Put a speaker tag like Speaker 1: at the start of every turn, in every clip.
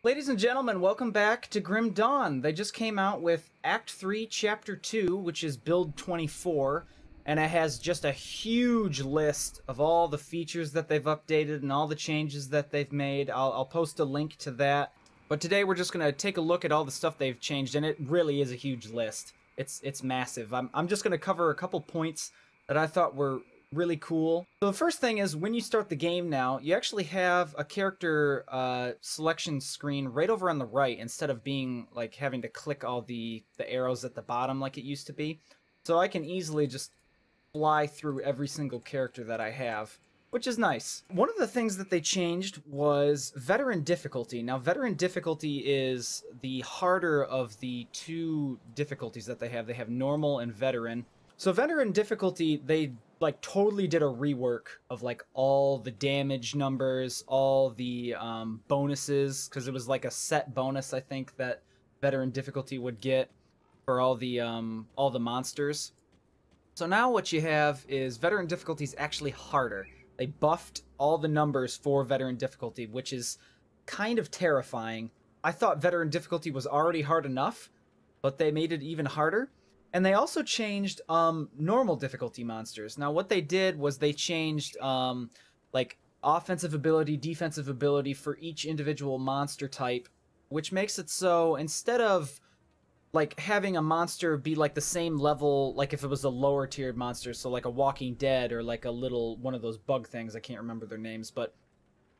Speaker 1: Ladies and gentlemen, welcome back to Grim Dawn. They just came out with Act 3, Chapter 2, which is Build 24, and it has just a huge list of all the features that they've updated and all the changes that they've made. I'll post a link to that. But today we're just going to take a look at all the stuff they've changed, and it really is a huge list. It's massive. I'm just going to cover a couple points that I thought were really cool. So the first thing is, when you start the game now, you actually have a character selection screen right over on the right, instead of being like having to click all the arrows at the bottom like it used to be. So I can easily just fly through every single character that I have, which is nice. One of the things that they changed was veteran difficulty. Now, veteran difficulty is the harder of the two difficulties that they have. They have normal and veteran. So veteran difficulty, they like totally did a rework of like all the damage numbers, all the bonuses, because it was like a set bonus, I think, that veteran difficulty would get for all the monsters. So now what you have is veteran difficulty is actually harder. They buffed all the numbers for veteran difficulty, which is kind of terrifying. I thought veteran difficulty was already hard enough, but they made it even harder. And they also changed normal difficulty monsters. Now, what they did was they changed like offensive ability, defensive ability for each individual monster type, which makes it so instead of like having a monster be like the same level, like if it was a lower tiered monster, so like a Walking Dead or like a little one of those bug things, I can't remember their names, but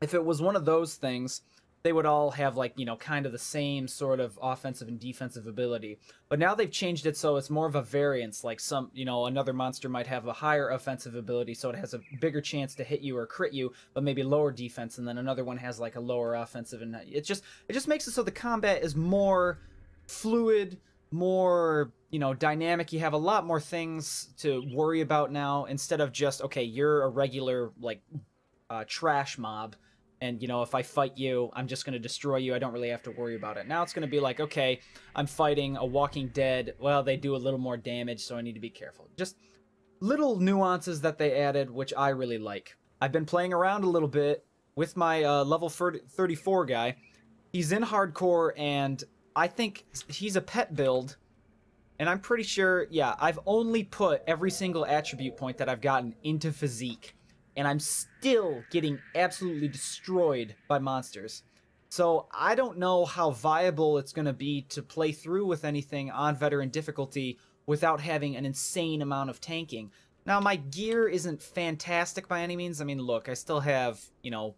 Speaker 1: if it was one of those things, they would all have like, you know, kind of the same sort of offensive and defensive ability. But now they've changed it so it's more of a variance. Like some, you know, another monster might have a higher offensive ability, so it has a bigger chance to hit you or crit you, but maybe lower defense, and then another one has like a lower offensive, and it just makes it so the combat is more fluid, more, you know, dynamic. You have a lot more things to worry about now, instead of just, okay, you're a regular like trash mob, and, you know, if I fight you, I'm just going to destroy you. I don't really have to worry about it. Now it's going to be like, okay, I'm fighting a Walking Dead. Well, they do a little more damage, so I need to be careful. Just little nuances that they added, which I really like. I've been playing around a little bit with my level 34 guy. He's in hardcore, and I think he's a pet build. And I'm pretty sure, yeah, I've only put every single attribute point that I've gotten into physique, and I'm still getting absolutely destroyed by monsters. So I don't know how viable it's going to be to play through with anything on veteran difficulty without having an insane amount of tanking. Now, my gear isn't fantastic by any means. I mean, look, I still have, you know,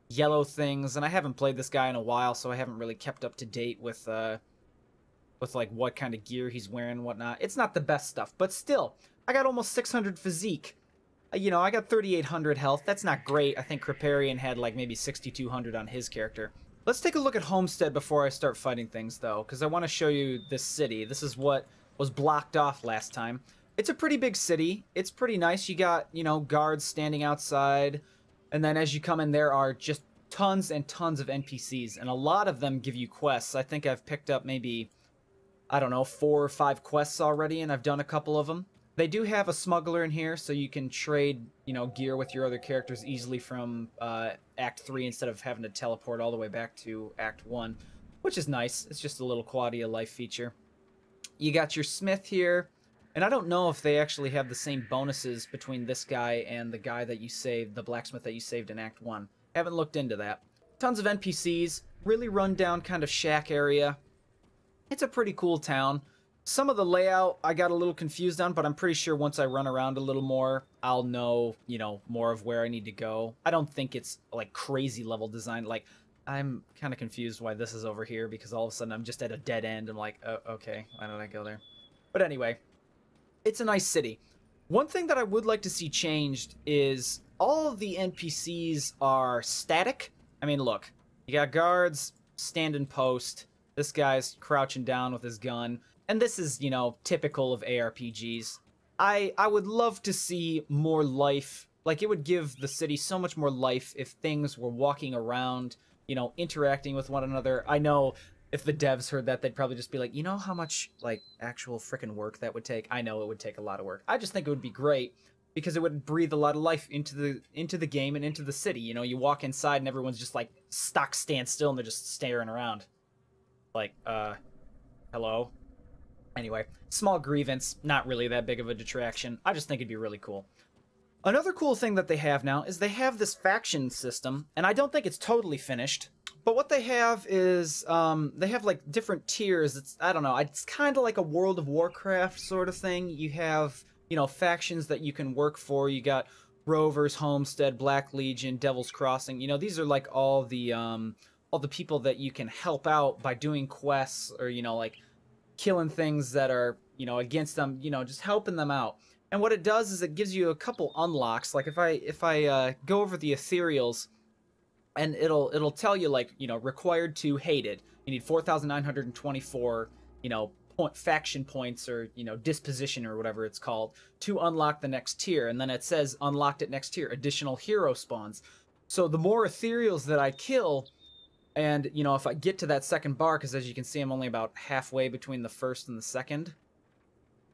Speaker 1: yellow things, and I haven't played this guy in a while, so I haven't really kept up to date with like what kind of gear he's wearing and whatnot. It's not the best stuff, but still, I got almost 600 physique. You know, I got 3,800 health. That's not great. I think Kriparian had like maybe 6,200 on his character. Let's take a look at Homestead before I start fighting things, though, because I want to show you this city. This is what was blocked off last time. It's a pretty big city. It's pretty nice. You got, you know, guards standing outside, and then as you come in, there are just tons and tons of NPCs, and a lot of them give you quests. I think I've picked up maybe, I don't know, 4 or 5 quests already, and I've done a couple of them. They do have a smuggler in here, so you can trade, you know, gear with your other characters easily from Act 3 instead of having to teleport all the way back to Act 1, which is nice. It's just a little quality of life feature. You got your smith here, and I don't know if they actually have the same bonuses between this guy and the guy that you saved, the blacksmith that you saved in Act 1. Haven't looked into that. Tons of NPCs, really run down kind of shack area. It's a pretty cool town. Some of the layout I got a little confused on, but I'm pretty sure once I run around a little more, I'll know, you know, more of where I need to go. I don't think it's like crazy level design. Like, I'm kind of confused why this is over here, because all of a sudden I'm just at a dead end. I'm like, oh, okay, why did I go there? But anyway, it's a nice city. One thing that I would like to see changed is all of the NPCs are static. I mean, look, you got guards standing post. This guy's crouching down with his gun. And this is, you know, typical of ARPGs. I would love to see more life. Like, it would give the city so much more life if things were walking around, you know, interacting with one another. I know if the devs heard that, they'd probably just be like, you know how much, like, actual frickin' work that would take? I know it would take a lot of work. I just think it would be great because it would breathe a lot of life into the game and into the city. You know, you walk inside and everyone's just like stock stand still and they're just staring around. Like, hello? Anyway, small grievance, not really that big of a detraction. I just think it'd be really cool. Another cool thing that they have now is they have this faction system, and I don't think it's totally finished. But what they have is, they have like different tiers. I don't know, it's kind of like a World of Warcraft sort of thing. You have, you know, factions that you can work for. You got Rovers, Homestead, Black Legion, Devil's Crossing. You know, these are like all the people that you can help out by doing quests or, you know, like killing things that are, you know, against them, you know, just helping them out. And what it does is it gives you a couple unlocks. Like if I go over the ethereals, and it'll tell you, like, you know, required to hated. You need 4,924, you know, faction points, or, you know, disposition or whatever it's called, to unlock the next tier. And then it says unlocked at next tier, additional hero spawns. So the more ethereals that I kill, and, you know, if I get to that second bar, because as you can see, I'm only about halfway between the first and the second.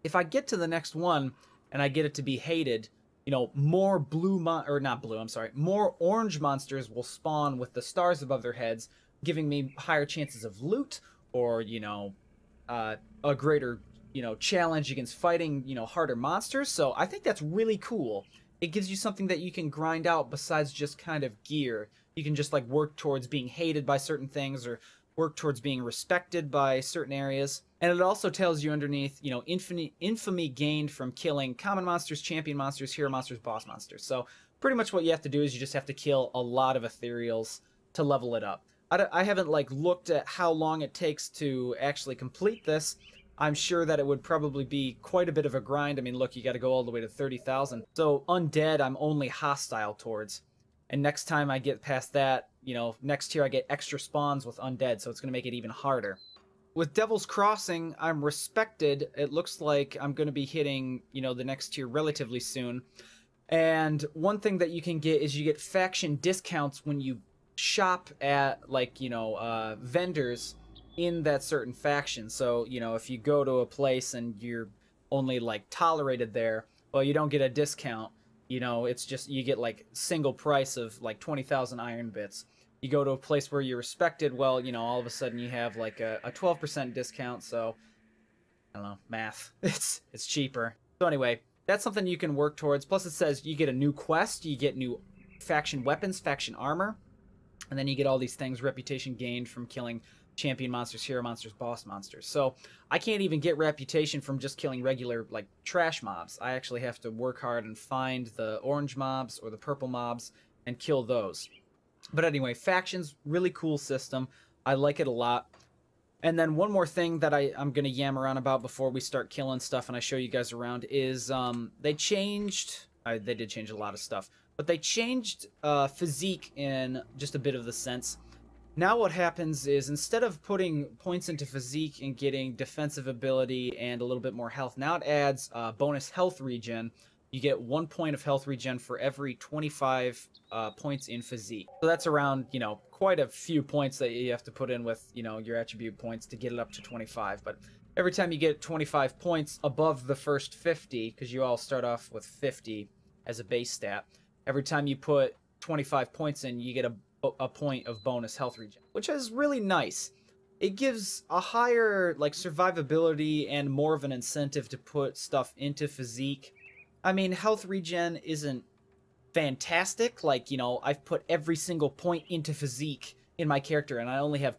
Speaker 1: If I get to the next one and I get it to be hated, you know, more more orange monsters will spawn with the stars above their heads, giving me higher chances of loot, or, you know, a greater, you know, challenge against fighting, you know, harder monsters. So I think that's really cool. It gives you something that you can grind out besides just kind of gear. You can just like work towards being hated by certain things, or work towards being respected by certain areas. And it also tells you underneath, you know, infamy gained from killing common monsters, champion monsters, hero monsters, boss monsters. So pretty much what you have to do is you just have to kill a lot of ethereals to level it up. I haven't like looked at how long it takes to actually complete this. I'm sure that it would probably be quite a bit of a grind. I mean, look, you got to go all the way to 30,000. So undead, I'm only hostile towards. And next time I get past that, you know, next tier I get extra spawns with undead, so it's going to make it even harder. With Devil's Crossing, I'm respected. It looks like I'm going to be hitting, you know, the next tier relatively soon. And one thing that you can get is you get faction discounts when you shop at, like, you know, vendors in that certain faction. So, you know, if you go to a place and you're only, like, tolerated there, well, you don't get a discount. You know, it's just, you get, like, single price of, like, 20,000 iron bits. You go to a place where you're respected, well, you know, all of a sudden you have like a 12% discount, so I don't know, math. It's cheaper. So anyway, that's something you can work towards. Plus it says you get a new quest, you get new faction weapons, faction armor, and then you get all these things, reputation gained from killing champion monsters, hero monsters, boss monsters. So I can't even get reputation from just killing regular, like, trash mobs. I actually have to work hard and find the orange mobs or the purple mobs and kill those. But anyway, factions, really cool system. I like it a lot. And then one more thing that I'm going to yammer on about before we start killing stuff and I show you guys around is they changed... they did change a lot of stuff. But they changed physique in just a bit of the sense. Now what happens is, instead of putting points into physique and getting defensive ability and a little bit more health, now it adds bonus health regen. You get 1 point of health regen for every 25 points in physique. So that's around, you know, quite a few points that you have to put in with, you know, your attribute points to get it up to 25. But every time you get 25 points above the first 50, because you all start off with 50 as a base stat, every time you put 25 points in, you get a point of bonus health regen, which is really nice. It gives a higher, like, survivability and more of an incentive to put stuff into physique. I mean, health regen isn't fantastic. Like, you know, I've put every single point into physique in my character, and I only have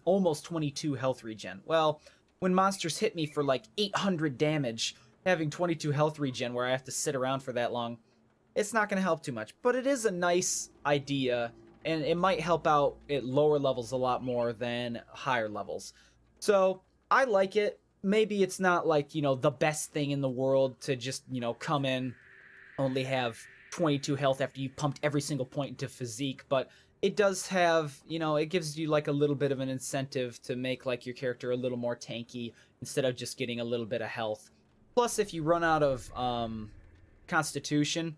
Speaker 1: almost 22 health regen. Well, when monsters hit me for, like, 800 damage, having 22 health regen where I have to sit around for that long, it's not going to help too much. But it is a nice idea, and it might help out at lower levels a lot more than higher levels. So, I like it. Maybe it's not, like, you know, the best thing in the world to just, you know, come in, only have 22 health after you pumped every single point into physique, but it does have, you know, it gives you, like, a little bit of an incentive to make, like, your character a little more tanky instead of just getting a little bit of health. Plus, if you run out of constitution,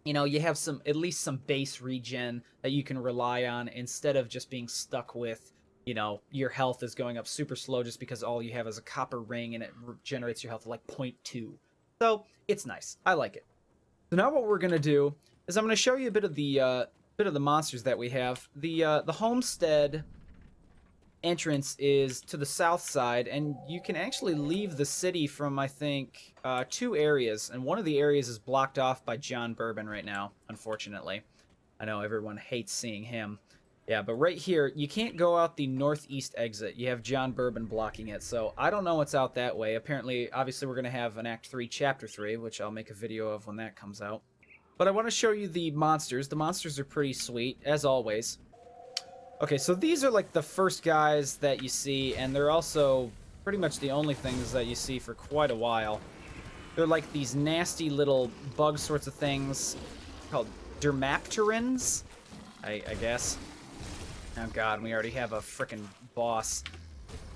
Speaker 1: you know, you have at least some base regen that you can rely on instead of just being stuck with, you know, your health is going up super slow just because all you have is a copper ring and it generates your health at like 0.2. So, it's nice. I like it. So now what we're gonna do is I'm gonna show you a bit of the monsters that we have. The Homestead entrance is to the south side, and you can actually leave the city from, I think, 2 areas, and one of the areas is blocked off by John Bourbon right now, unfortunately. I know everyone hates seeing him. Yeah, but right here, you can't go out the northeast exit. You have John Bourbon blocking it, so I don't know what's out that way. Apparently, obviously, we're going to have an Act 3, Chapter 3, which I'll make a video of when that comes out. But I want to show you the monsters. The monsters are pretty sweet, as always. Okay, so these are like the first guys that you see, and they're also pretty much the only things that you see for quite a while. They're like these nasty little bug sorts of things called dermapterans, I guess. Oh god, we already have a frickin' boss.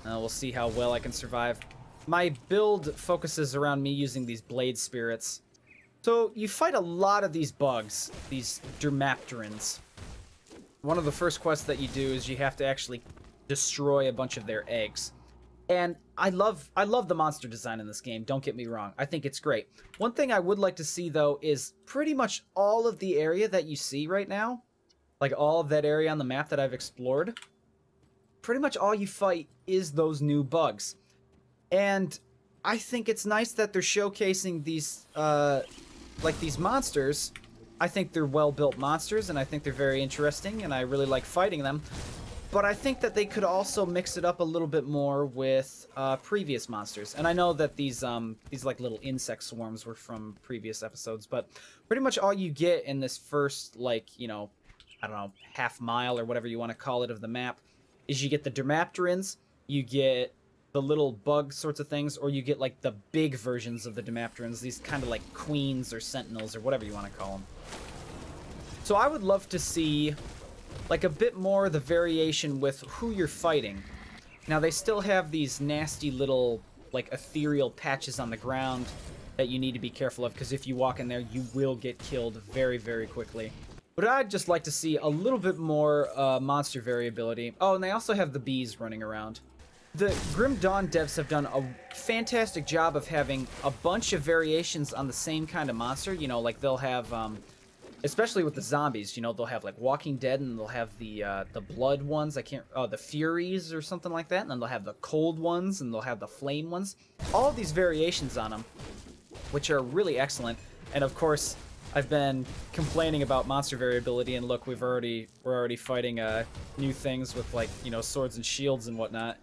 Speaker 1: We'll see how well I can survive. My build focuses around me using these blade spirits. So you fight a lot of these bugs, these dermapterans. One of the first quests that you do is you have to actually destroy a bunch of their eggs. And I love the monster design in this game, don't get me wrong. I think it's great. One thing I would like to see, though, is pretty much all of the area that you see right now, like all of that area on the map that I've explored, pretty much all you fight is those new bugs. And I think it's nice that they're showcasing these, like these monsters. I think they're well-built monsters, and I think they're very interesting, and I really like fighting them. But I think that they could also mix it up a little bit more with previous monsters. And I know that these like little insect swarms were from previous episodes, but pretty much all you get in this first, like, you know, I don't know, half mile or whatever you want to call it of the map is you get the dermapterans, you get the little bug sorts of things, or you get like the big versions of the dermapterans, these kind of like queens or sentinels or whatever you want to call them. So I would love to see like a bit more of the variation with who you're fighting. Now they still have these nasty little like ethereal patches on the ground that you need to be careful of, because if you walk in there you will get killed very, very quickly. But I'd just like to see a little bit more monster variability. Oh, and they also have the bees running around. The Grim Dawn devs have done a fantastic job of having a bunch of variations on the same kind of monster. You know, like they'll have, especially with the zombies, you know, they'll have like Walking Dead, and they'll have the blood ones. The Furies or something like that. And then they'll have the cold ones, and they'll have the flame ones. All of these variations on them, which are really excellent. And of course, I've been complaining about monster variability, and look, we're already fighting new things with, like, you know, swords and shields and whatnot.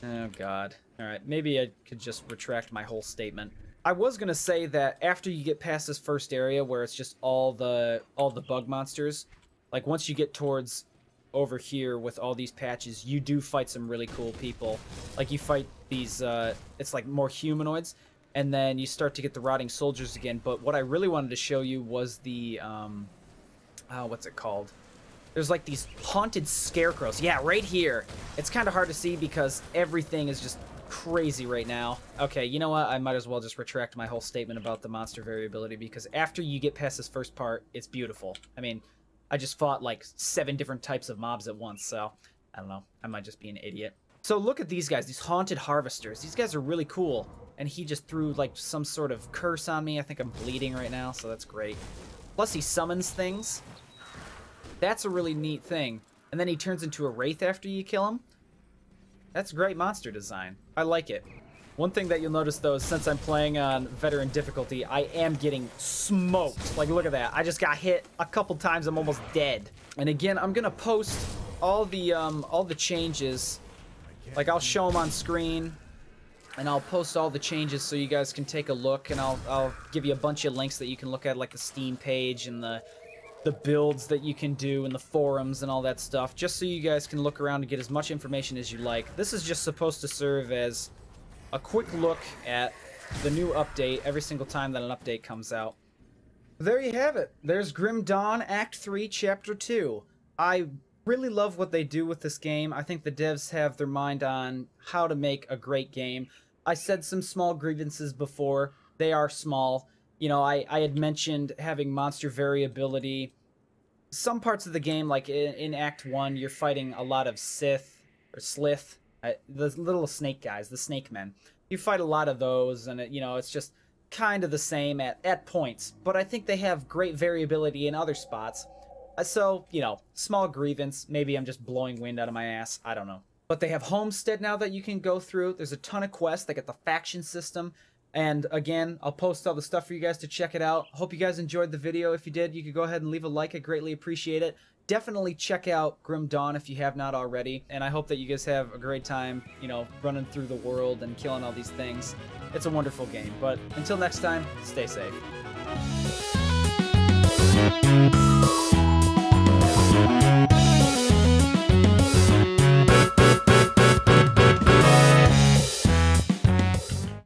Speaker 1: Oh god. Alright, maybe I could just retract my whole statement. I was gonna say that after you get past this first area where it's just all the bug monsters, like once you get towards over here with all these patches, you do fight some really cool people. Like you fight these, it's like more humanoids, and then you start to get the rotting soldiers again. But what I really wanted to show you was the, what's it called? There's like these haunted scarecrows. Yeah, right here. It's kind of hard to see because everything is just crazy right now. Okay, you know what? I might as well just retract my whole statement about the monster variability, because after you get past this first part, it's beautiful. I mean, I just fought like 7 different types of mobs at once, so I don't know. I might just be an idiot. So look at these guys, these haunted harvesters. These guys are really cool. And he just threw like some sort of curse on me. I think I'm bleeding right now, so that's great. Plus he summons things. That's a really neat thing. And then he turns into a wraith after you kill him. That's great monster design. I like it. One thing that you'll notice, though, is since I'm playing on veteran difficulty, I am getting smoked. Like, look at that. I just got hit a couple times. I'm almost dead. And again, I'm gonna post all the changes. Like, I'll show them on screen, and I'll post all the changes so you guys can take a look, and I'll give you a bunch of links that you can look at, like the Steam page and the builds that you can do in the forums and all that stuff, just so you guys can look around and get as much information as you like. This is just supposed to serve as a quick look at the new update every single time that an update comes out. There you have it. There's Grim Dawn Act 3 Chapter 2. I really love what they do with this game. I think the devs have their mind on how to make a great game. I said some small grievances before. They are small. You know, I had mentioned having monster variability. Some parts of the game, like in Act 1, you're fighting a lot of Sith, or Slith, the little snake guys, the snake men. You fight a lot of those, and, you know, it's just, kind of the same at points, but I think they have great variability in other spots. So, you know, small grievance. Maybe I'm just blowing wind out of my ass. I don't know. But they have Homestead now that you can go through. There's a ton of quests. They got the faction system. And again, I'll post all the stuff for you guys to check it out. Hope you guys enjoyed the video. If you did, you could go ahead and leave a like. I greatly appreciate it. Definitely check out Grim Dawn if you have not already. And I hope that you guys have a great time, you know, running through the world and killing all these things. It's a wonderful game. But until next time, stay safe.